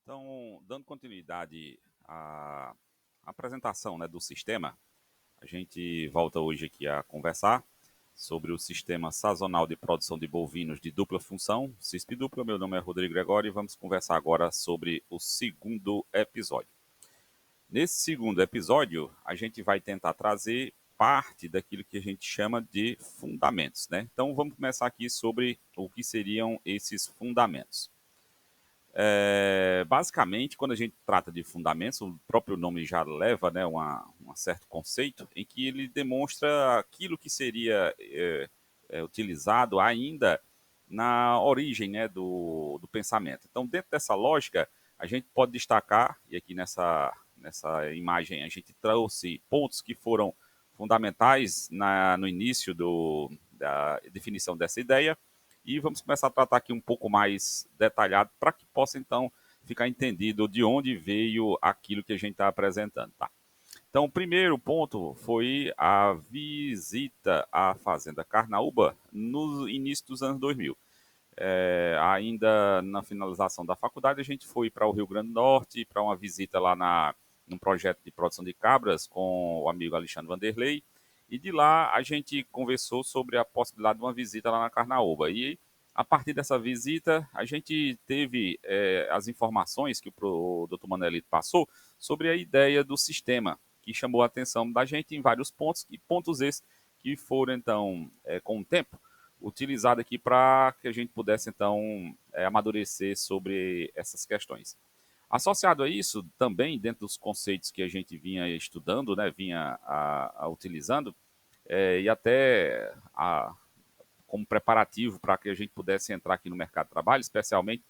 Então, dando continuidade à apresentação, né, do sistema, a gente volta hoje aqui a conversar sobre o Sistema Sazonal de Produção de Bovinos de Dupla Função, CISP Dupla. Meu nome é Rodrigo Gregório e vamos conversar agora sobre o segundo episódio. Nesse segundo episódio, a gente vai tentar trazer parte daquilo que a gente chama de fundamentos, né? Então, vamos começar aqui sobre o que seriam esses fundamentos. Basicamente, quando a gente trata de fundamentos, o próprio nome já leva, né, um certo conceito em que ele demonstra aquilo que seria utilizado ainda na origem, né, do pensamento. Então, dentro dessa lógica, a gente pode destacar, e aqui nessa imagem a gente trouxe pontos que foram fundamentais no início da definição dessa ideia, e vamos começar a tratar aqui um pouco mais detalhado para que possa, então, ficar entendido de onde veio aquilo que a gente está apresentando. Tá? Então, o primeiro ponto foi a visita à Fazenda Carnaúba no início dos anos 2000. Ainda na finalização da faculdade, a gente foi para o Rio Grande do Norte, para uma visita lá num projeto de produção de cabras com o amigo Alexandre Vanderlei, e de lá a gente conversou sobre a possibilidade de uma visita lá na Carnaúba. E a partir dessa visita, a gente teve as informações que o Dr. Manelito passou sobre a ideia do sistema, que chamou a atenção da gente em vários pontos, e pontos esses que foram, então, com o tempo, utilizado aqui para que a gente pudesse, então, amadurecer sobre essas questões. Associado a isso, também, dentro dos conceitos que a gente vinha estudando, né, vinha utilizando, e até como preparativo para que a gente pudesse entrar aqui no mercado de trabalho, especialmente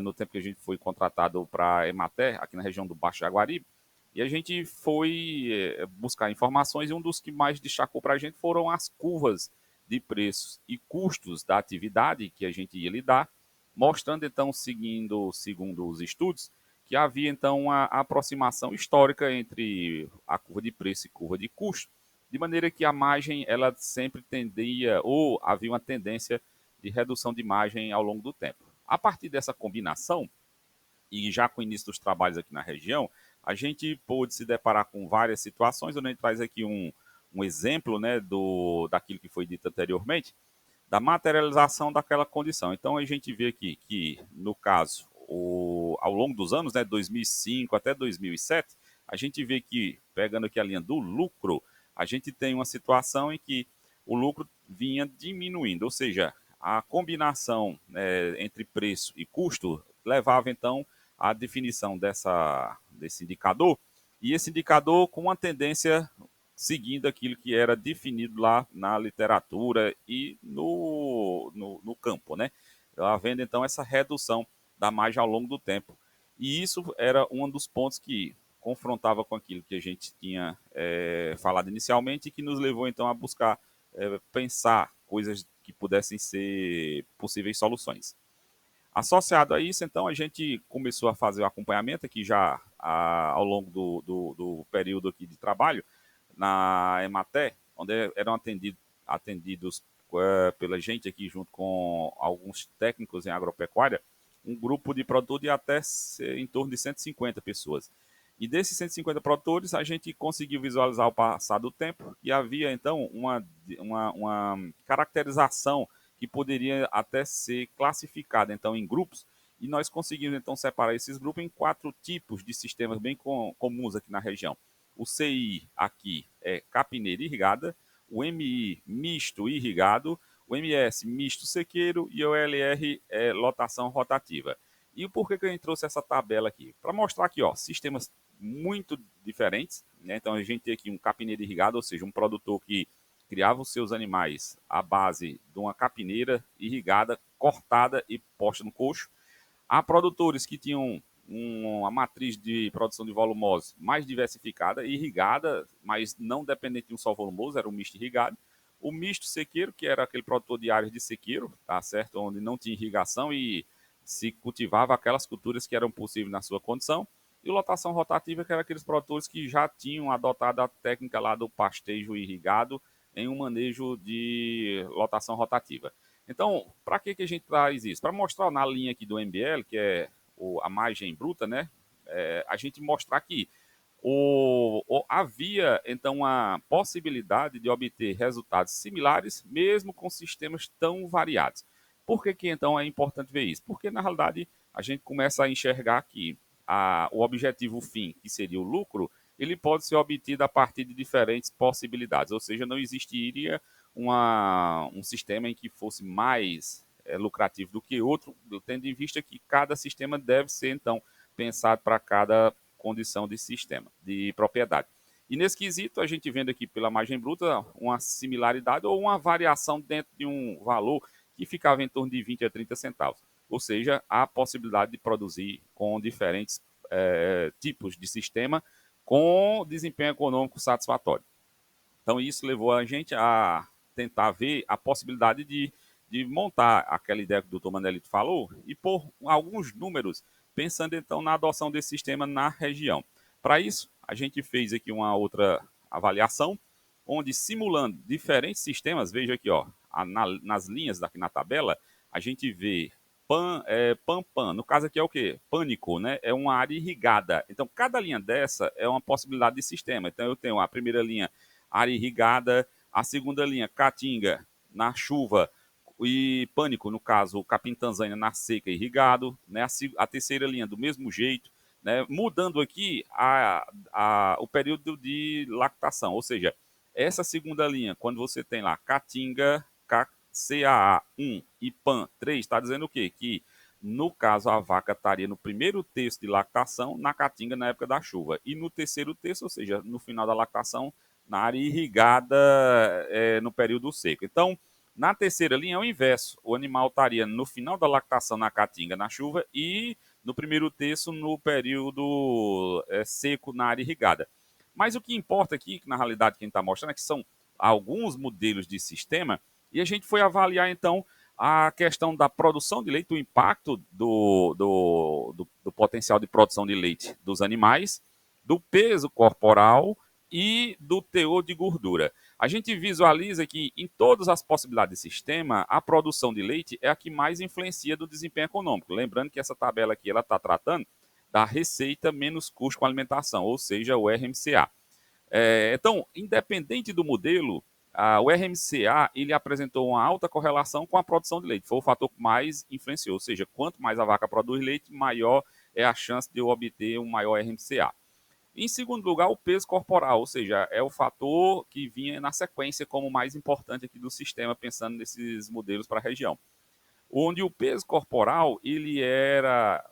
no tempo que a gente foi contratado para a Emater, aqui na região do Baixo Jaguaribe, e a gente foi buscar informações, e um dos que mais destacou para a gente foram as curvas de preços e custos da atividade que a gente ia lidar, mostrando então, segundo os estudos, que havia então uma aproximação histórica entre a curva de preço e curva de custo, de maneira que a margem ela sempre tendia, ou havia uma tendência de redução de margem ao longo do tempo. A partir dessa combinação, e já com o início dos trabalhos aqui na região, a gente pôde se deparar com várias situações. A gente traz aqui um exemplo, né, daquilo que foi dito anteriormente, da materialização daquela condição. Então a gente vê aqui que, no caso, ao longo dos anos, né, 2005 até 2007, a gente vê que, pegando aqui a linha do lucro, a gente tem uma situação em que o lucro vinha diminuindo, ou seja, a combinação entre preço e custo levava então à definição desse indicador, e esse indicador com uma tendência seguindo aquilo que era definido lá na literatura e no campo, né? Havendo então essa redução da margem ao longo do tempo. E isso era um dos pontos que confrontava com aquilo que a gente tinha falado inicialmente, e que nos levou então a buscar pensar coisas que pudessem ser possíveis soluções. Associado a isso, então, a gente começou a fazer o acompanhamento aqui já ao longo do período aqui de trabalho na Emater, onde eram atendidos pela gente aqui, junto com alguns técnicos em agropecuária, um grupo de produtores de até em torno de 150 pessoas. E desses 150 produtores, a gente conseguiu visualizar ao passar do tempo que havia, então, uma caracterização que poderia até ser classificada, então, em grupos, e nós conseguimos, então, separar esses grupos em 4 tipos de sistemas bem comuns aqui na região. O CI aqui é capineira irrigada, o MI misto irrigado, o MS misto sequeiro e o LR é lotação rotativa. E o porquê que a gente trouxe essa tabela aqui? Para mostrar aqui, ó, sistemas muito diferentes, né? Então a gente tem aqui um capineiro irrigado, ou seja, um produtor que criava os seus animais à base de uma capineira irrigada, cortada e posta no coxo. Há produtores que tinham uma matriz de produção de volumose mais diversificada, irrigada, mas não dependente de um só volumoso, era um misto irrigado. O misto sequeiro, que era aquele produtor de áreas de sequeiro, tá certo? Onde não tinha irrigação e se cultivava aquelas culturas que eram possíveis na sua condição. E lotação rotativa, que era aqueles produtores que já tinham adotado a técnica lá do pastejo irrigado em um manejo de lotação rotativa. Então, para que a gente traz isso? Para mostrar na linha aqui do MBL, que é a margem bruta, né, a gente mostrar que havia, então, a possibilidade de obter resultados similares, mesmo com sistemas tão variados. Por que, então, é importante ver isso? Porque, na realidade, a gente começa a enxergar que o objetivo fim, que seria o lucro, ele pode ser obtido a partir de diferentes possibilidades, ou seja, não existiria um sistema em que fosse mais lucrativo do que outro, tendo em vista que cada sistema deve ser, então, pensado para cada condição de sistema, de propriedade. E nesse quesito, a gente vendo aqui pela margem bruta uma similaridade ou uma variação dentro de um valor que ficava em torno de 20 a 30 centavos. Ou seja, a possibilidade de produzir com diferentes tipos de sistema com desempenho econômico satisfatório. Então, isso levou a gente a tentar ver a possibilidade de montar aquela ideia que o Dr. Manelito falou e pôr alguns números, pensando então na adoção desse sistema na região. Para isso, a gente fez aqui uma outra avaliação, onde simulando diferentes sistemas, veja aqui, ó, nas linhas aqui na tabela, a gente vê PAN, no caso aqui é o quê? Pânico, né? É uma área irrigada. Então, cada linha dessa é uma possibilidade de sistema. Então, eu tenho a primeira linha, área irrigada, a segunda linha, Caatinga, na chuva, e Pânico, no caso, Capim Tanzânia, na seca, irrigado, né? A terceira linha, do mesmo jeito, né? Mudando aqui o período de lactação, ou seja, essa segunda linha, quando você tem lá Caatinga, CAA1 e PAN 3, está dizendo o quê? Que, no caso, a vaca estaria no primeiro terço de lactação, na Caatinga, na época da chuva. E no terceiro terço, ou seja, no final da lactação, na área irrigada no período seco. Então, na terceira linha é o inverso. O animal estaria no final da lactação na Caatinga, na chuva, e no primeiro terço no período seco na área irrigada. Mas o que importa aqui, que na realidade quem está mostrando, é que são alguns modelos de sistema, e a gente foi avaliar então a questão da produção de leite, o impacto do potencial de produção de leite dos animais, do peso corporal e do teor de gordura. A gente visualiza que em todas as possibilidades de sistema, a produção de leite é a que mais influencia do desempenho econômico. Lembrando que essa tabela aqui ela está tratando da receita menos custo com alimentação, ou seja, o RMCA. Então, independente do modelo, o RMCA ele apresentou uma alta correlação com a produção de leite. Foi o fator que mais influenciou, ou seja, quanto mais a vaca produz leite, maior é a chance de eu obter um maior RMCA. Em segundo lugar, o peso corporal, ou seja, é o fator que vinha na sequência como mais importante aqui do sistema, pensando nesses modelos para a região. Onde o peso corporal ele era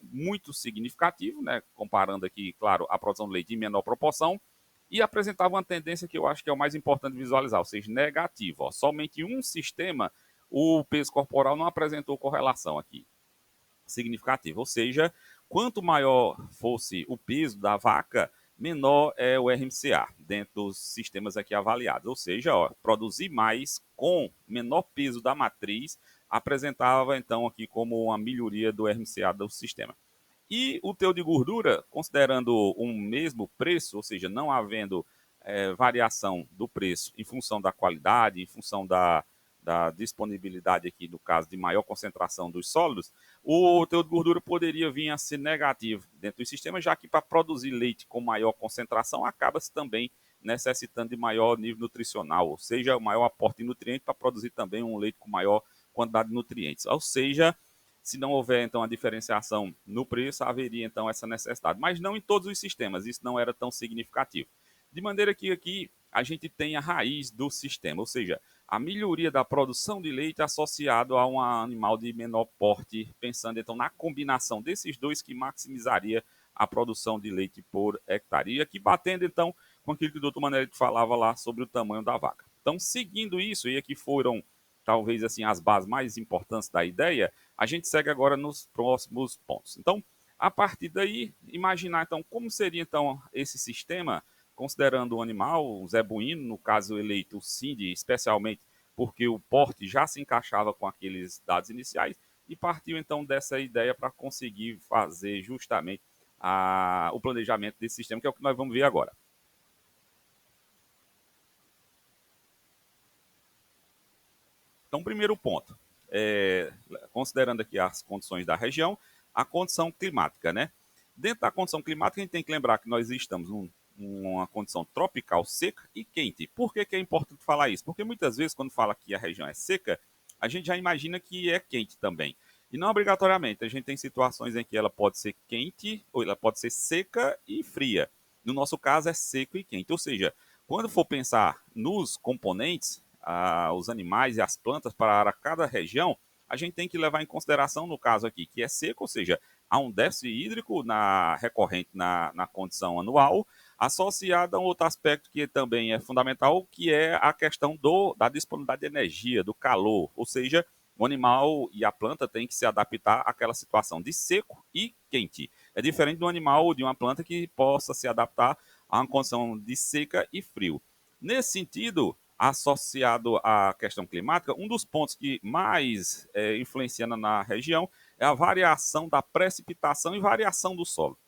muito significativo, né, comparando aqui, claro, a produção de leite em menor proporção, e apresentava uma tendência que eu acho que é o mais importante visualizar, ou seja, negativa. Ó. Somente um sistema, o peso corporal não apresentou correlação aqui significativa, ou seja, quanto maior fosse o peso da vaca, menor é o RMCA dentro dos sistemas aqui avaliados. Ou seja, ó, produzir mais com menor peso da matriz apresentava então aqui como uma melhoria do RMCA do sistema. E o teor de gordura, considerando um mesmo preço, ou seja, não havendo variação do preço em função da qualidade, em função da disponibilidade aqui, no caso de maior concentração dos sólidos, o teor de gordura poderia vir a ser negativo dentro do sistema, já que para produzir leite com maior concentração, acaba-se também necessitando de maior nível nutricional, ou seja, maior aporte de nutrientes para produzir também um leite com maior quantidade de nutrientes. Ou seja, se não houver, então, a diferenciação no preço, haveria, então, essa necessidade. Mas não em todos os sistemas, isso não era tão significativo. De maneira que aqui a gente tem a raiz do sistema, ou seja, a melhoria da produção de leite associado a um animal de menor porte, pensando, então, na combinação desses dois que maximizaria a produção de leite por hectare. E aqui batendo, então, com aquilo que o doutor Manelito falava lá sobre o tamanho da vaca. Então, seguindo isso, e aqui foram, talvez, assim, as bases mais importantes da ideia, a gente segue agora nos próximos pontos. Então, a partir daí, imaginar então como seria então esse sistema, considerando o animal, o zebuíno, no caso eleito o CIND, especialmente porque o porte já se encaixava com aqueles dados iniciais, e partiu então dessa ideia para conseguir fazer justamente o planejamento desse sistema, que é o que nós vamos ver agora. Então, primeiro ponto, considerando aqui as condições da região, a condição climática, né? Dentro da condição climática, a gente tem que lembrar que nós estamos numa condição tropical seca e quente. Por que é importante falar isso? Porque muitas vezes, quando fala que a região é seca, a gente já imagina que é quente também. E não obrigatoriamente. A gente tem situações em que ela pode ser quente ou ela pode ser seca e fria. No nosso caso, é seco e quente. Ou seja, quando for pensar nos componentes, os animais e as plantas para cada região, a gente tem que levar em consideração, no caso aqui, que é seco, ou seja, há um déficit hídrico recorrente na condição anual, associado a um outro aspecto que também é fundamental, que é a questão da disponibilidade de energia, do calor, ou seja, o animal e a planta têm que se adaptar àquela situação de seco e quente. É diferente do animal ou de uma planta que possa se adaptar a uma condição de seca e frio. Nesse sentido, associado à questão climática, um dos pontos que mais influencia na região é a variação da precipitação e variação do solo.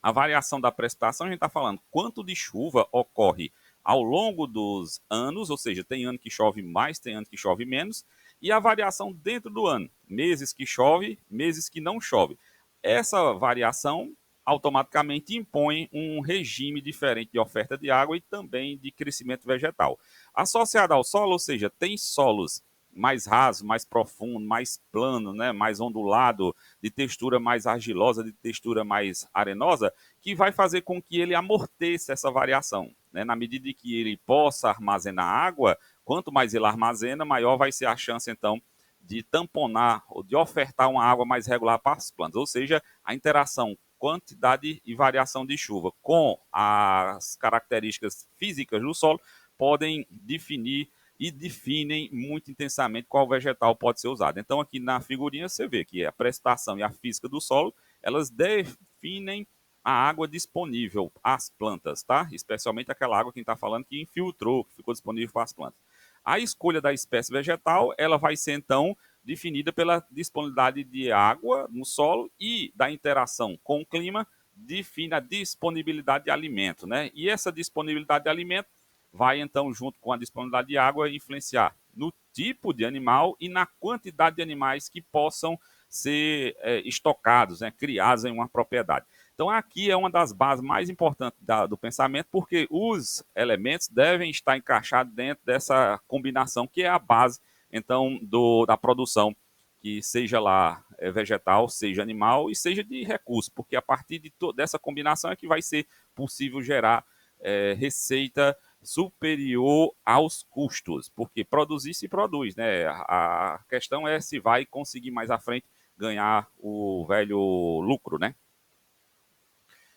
A variação da precipitação, a gente está falando quanto de chuva ocorre ao longo dos anos, ou seja, tem ano que chove mais, tem ano que chove menos, e a variação dentro do ano, meses que chove, meses que não chove. Essa variação automaticamente impõe um regime diferente de oferta de água e também de crescimento vegetal. Associado ao solo, ou seja, tem solos mais raso, mais profundo, mais plano, né, mais ondulado, de textura mais argilosa, de textura mais arenosa, que vai fazer com que ele amorteça essa variação. Né? Na medida que ele possa armazenar água, quanto mais ele armazena, maior vai ser a chance, então, de tamponar ou de ofertar uma água mais regular para as plantas. Ou seja, a interação quantidade e variação de chuva com as características físicas do solo podem definir e definem muito intensamente qual vegetal pode ser usado. Então, aqui na figurinha você vê que a precipitação e a física do solo, elas definem a água disponível às plantas, tá? Especialmente aquela água que a gente está falando que infiltrou, que ficou disponível para as plantas. A escolha da espécie vegetal, ela vai ser, então, definida pela disponibilidade de água no solo e da interação com o clima, define a disponibilidade de alimento, né? E essa disponibilidade de alimento vai então, junto com a disponibilidade de água, influenciar no tipo de animal e na quantidade de animais que possam ser estocados, né, criados em uma propriedade. Então, aqui é uma das bases mais importantes do pensamento, porque os elementos devem estar encaixados dentro dessa combinação, que é a base, então, da produção, que seja lá vegetal, seja animal e seja de recurso, porque a partir dessa combinação é que vai ser possível gerar receita superior aos custos, porque produzir se produz, né? A questão é se vai conseguir mais à frente ganhar o velho lucro, né?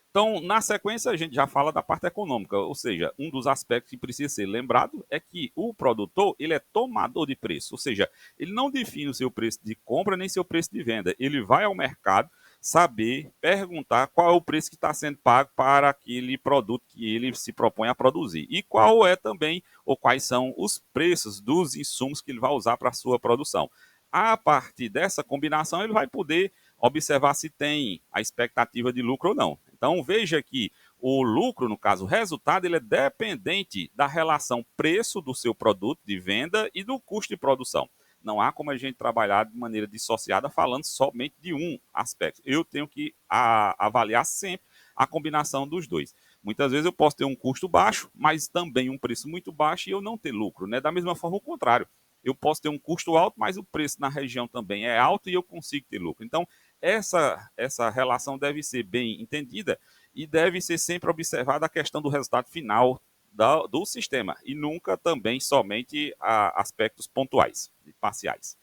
Então, na sequência, a gente já fala da parte econômica, ou seja, um dos aspectos que precisa ser lembrado é que o produtor ele é tomador de preço, ou seja, ele não define o seu preço de compra nem seu preço de venda, ele vai ao mercado saber, perguntar qual é o preço que está sendo pago para aquele produto que ele se propõe a produzir e qual é também ou quais são os preços dos insumos que ele vai usar para a sua produção. A partir dessa combinação, ele vai poder observar se tem a expectativa de lucro ou não. Então veja que o lucro, no caso, o resultado, ele é dependente da relação preço do seu produto de venda e do custo de produção. Não há como a gente trabalhar de maneira dissociada falando somente de um aspecto. Eu tenho que avaliar sempre a combinação dos dois. Muitas vezes eu posso ter um custo baixo, mas também um preço muito baixo e eu não ter lucro. Né? Da mesma forma, o contrário. Eu posso ter um custo alto, mas o preço na região também é alto e eu consigo ter lucro. Então, essa relação deve ser bem entendida e deve ser sempre observada a questão do resultado final do sistema e nunca também somente aspectos pontuais e parciais.